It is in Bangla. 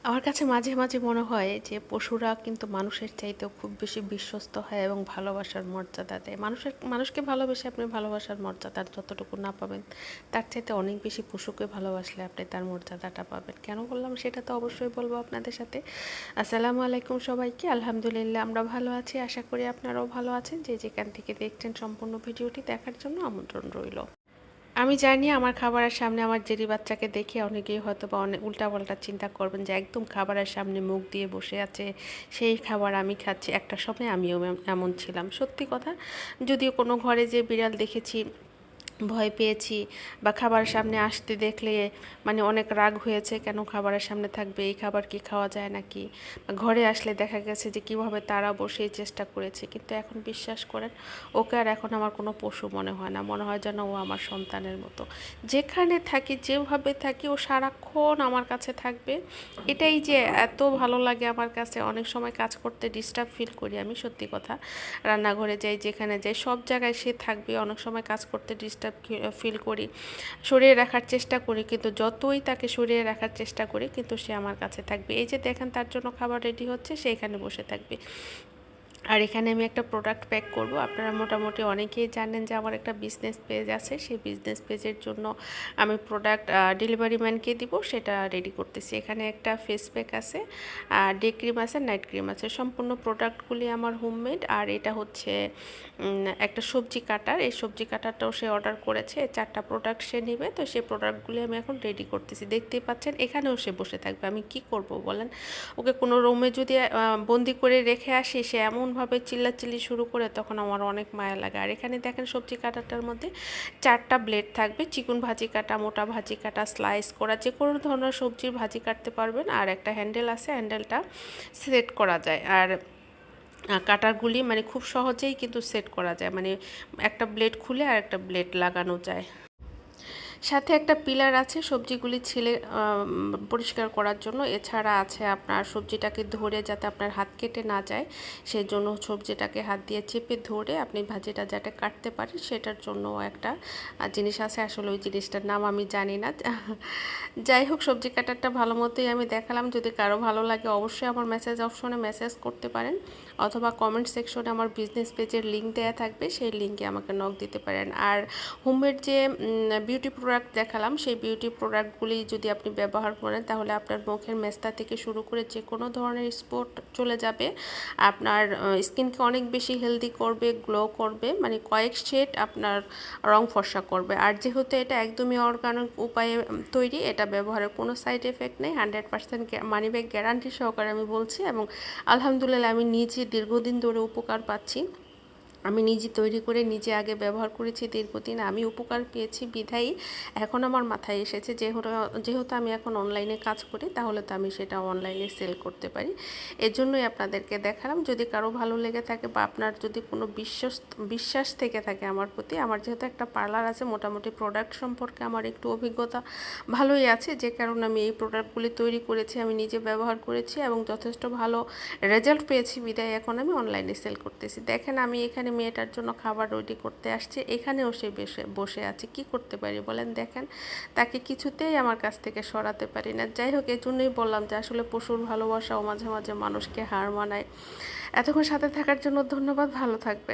আমার কাছে মাঝে, মাঝে মনে হয় যে পশুরা কিন্তু মানুষের চাইতেও খুব বেশি বিশ্বস্ত হয় এবং ভালোবাসার মর্যাদা দেয়। মানুষকে ভালোবেসে আপনি ভালোবাসার মর্যাদা যতটুকু না পাবেন, তার চাইতে অনেক বেশি পশুকে ভালোবাসলে আপনি তার মর্যাদাটা পাবেন। কেন বললাম সেটা তো অবশ্যই বলবো আপনাদের সাথে। আসসালামু আলাইকুম সবাইকে। আলহামদুলিল্লাহ আমরা ভালো আছি। আশা করি আপনারাও ভালো আছেন। যে যেখান থেকে দেখছেন সম্পূর্ণ ভিডিওটি দেখার জন্য আমন্ত্রণ রইল। আমি জানি আমার খাবারের সামনে আমার জেরি বাচ্চাকে দেখে অনেকেই হয়তো বা অনেক উল্টাপাল্টা চিন্তা করবেন যে একদম খাবারের সামনে মুখ দিয়ে বসে আছে, সেই খাবার আমি খাচ্ছি। একটা সময় আমিও এমন ছিলাম, সত্যি কথা। যদিও কোনো ঘরে যে বিড়াল দেখেছি ভয় পেয়েছি, বা খাবার সামনে আসতে দেখলে মানে অনেক রাগ হয়েছে, কেন খাবারের সামনে থাকবে, এই খাবার কি খাওয়া যায় নাকি, বা ঘরে আসলে দেখা গেছে যে কিভাবে তারা বসে চেষ্টা করেছে। কিন্তু এখন বিশ্বাস করেন, ওকে আর এখন আমার কোনো পশু মনে হয় না, মনে হয় যেন ও আমার সন্তানের মতো। যেখানে থাকি যেভাবে থাকি ও সারাক্ষণ আমার কাছে থাকবে। এটাই যে এত ভালো লাগে আমার কাছে। অনেক সময় কাজ করতে ডিস্টার্ব ফিল করি আমি, সত্যি কথা। রান্নাঘরে যাই, যেখানে যাই, সব জায়গায় সে থাকবে। অনেক সময় কাজ করতে ডিস্টার্ব ফিল করি, সরিয়ে রাখার চেষ্টা করি, কিন্তু যতই তাকে সরিয়ে রাখার চেষ্টা করি কিন্তু সে আমার কাছে থাকবে। এই যে দেখেন তার জন্য খাবার রেডি হচ্ছে, সে এখানে বসে থাকবে। আর এখানে আমি একটা প্রোডাক্ট প্যাক করব। আপনারা মোটামুটি অনেকেই জানেন যে আমার একটা বিজনেস পেজ আছে, সেই বিজনেস পেজের জন্য আমি প্রোডাক্ট ডেলিভারি ম্যানকে দিব, সেটা রেডি করতেছি। এখানে একটা ফেস প্যাক আছে, ডে ক্রিম আছে, নাইট ক্রিম আছে। সম্পূর্ণ প্রোডাক্টগুলি আমার হোমমেড। আর এটা হচ্ছে একটা সবজি কাটার। এই সবজি কাটারটাও সে অর্ডার করেছে। 4টা প্রোডাক্ট সে নেবে, তো সেই প্রোডাক্টগুলি আমি এখন রেডি করতেছি। দেখতেই পাচ্ছেন এখানেও সে বসে থাকবে। আমি কি করব বলেন? ওকে কোনো রুমে যদি বন্দি করে রেখে আসি, সে এমনভাবে চিল্লাচিল্লি শুরু করে, তখন আমার অনেক মায়া লাগে। আর এখানে দেখেন সবজি কাটাটার মধ্যে 4টা ব্লেড থাকবে। চিকন ভাজি কাটা, মোটা ভাজি কাটা, স্লাইস করা, যে কোনো ধরনের সবজির ভাজি কাটতে পারবেন। আর একটা হ্যান্ডেল আছে, হ্যান্ডেলটা সেট করা যায়। আর কাটারগুলি মানে খুব সহজেই কিন্তু সেট করা যায়, মানে একটা ব্লেড খুলে আর একটা ব্লেড লাগানো যায়। সাথে একটা পিলার আছে সবজিগুলি ছিলে পরিষ্কার করার জন্য। এছাড়া আছে আপনার সবজিটাকে ধরে যাতে আপনার হাত কেটে না যায়, সেজন্য সবজিটাকে হাত দিয়ে চেপে ধরে আপনি ভাজিটা যাতে কাটতে পারেন, সেটার জন্য একটা জিনিস আছে। আসলে ওই জিনিসটার নাম আমি জানি না। যাই হোক, সবজি কাটারটা ভালো মতোই আমি দেখালাম। যদি কারো ভালো লাগে অবশ্যই আমার মেসেজ অপশনে মেসেজ করতে পারেন, অথবা কমেন্ট সেকশনে আমার বিজনেস পেজের লিঙ্ক দেওয়া থাকবে, সেই লিঙ্কে আমাকে নক দিতে পারেন। আর হোমমেড যে বিউটি প্রোডাক্ট দেখালাম, সেই বিউটি প্রোডাক্টগুলি যদি আপনি ব্যবহার করেন, তাহলে আপনার মুখের মেস্তা থেকে শুরু করে যে কোনো ধরনের স্পট চলে যাবে। আপনার স্কিনকে অনেক বেশি হেলদি করবে, গ্লো করবে, মানে কয়েক শেড আপনার রং ফর্সা করবে। আর যেহেতু এটা একদমই অর্গানিক উপায়ে তৈরি, এটা ব্যবহারের কোনো সাইড এফেক্ট নেই। 100% মানি ব্যাক গ্যারান্টি সহকারে আমি বলছি, এবং আলহামদুলিল্লাহ আমি নিজে দীর্ঘদিন ধরে উপকার পাচ্ছি। আমি নিজে তৈরি করে নিজে আগে ব্যবহার করেছি দীর্ঘদিন, আমি উপকার পেয়েছি বিধায়ী এখন আমার মাথায় এসেছে, যেহেতু আমি এখন অনলাইনে কাজ করি, তাহলে তো আমি সেটা অনলাইনে সেল করতে পারি। এজন্যই আপনাদেরকে দেখালাম। যদি কারো ভালো লেগে থাকে, বা আপনার যদি কোনো বিশ্বাস থেকে থাকে আমার প্রতি, আমার যেহেতু একটা পার্লার আছে, মোটামুটি প্রোডাক্ট সম্পর্কে আমার একটু অভিজ্ঞতা ভালোই আছে, যে কারণে আমি এই প্রোডাক্টগুলি তৈরি করেছি, আমি নিজে ব্যবহার করেছি এবং যথেষ্ট ভালো রেজাল্ট পেয়েছি বিধায় এখন আমি অনলাইনে সেল করতেছি। দেখেন আমি এখানে মেয়েটার জন্য খাবার রেডি করতে আসছে, এখানেও সে বসে আছে। কি করতে পারি বলেন? দেখেন, তাকে কিছুতেই আমার কাছ থেকে সরাতে পারি না। যাই হোক, এই জন্যই বললাম যে আসলে পশুর ভালোবাসাও মাঝে মাঝে মানুষকে হার মানায়। এতক্ষণ সাথে থাকার জন্য ধন্যবাদ। ভালো থাকবেন।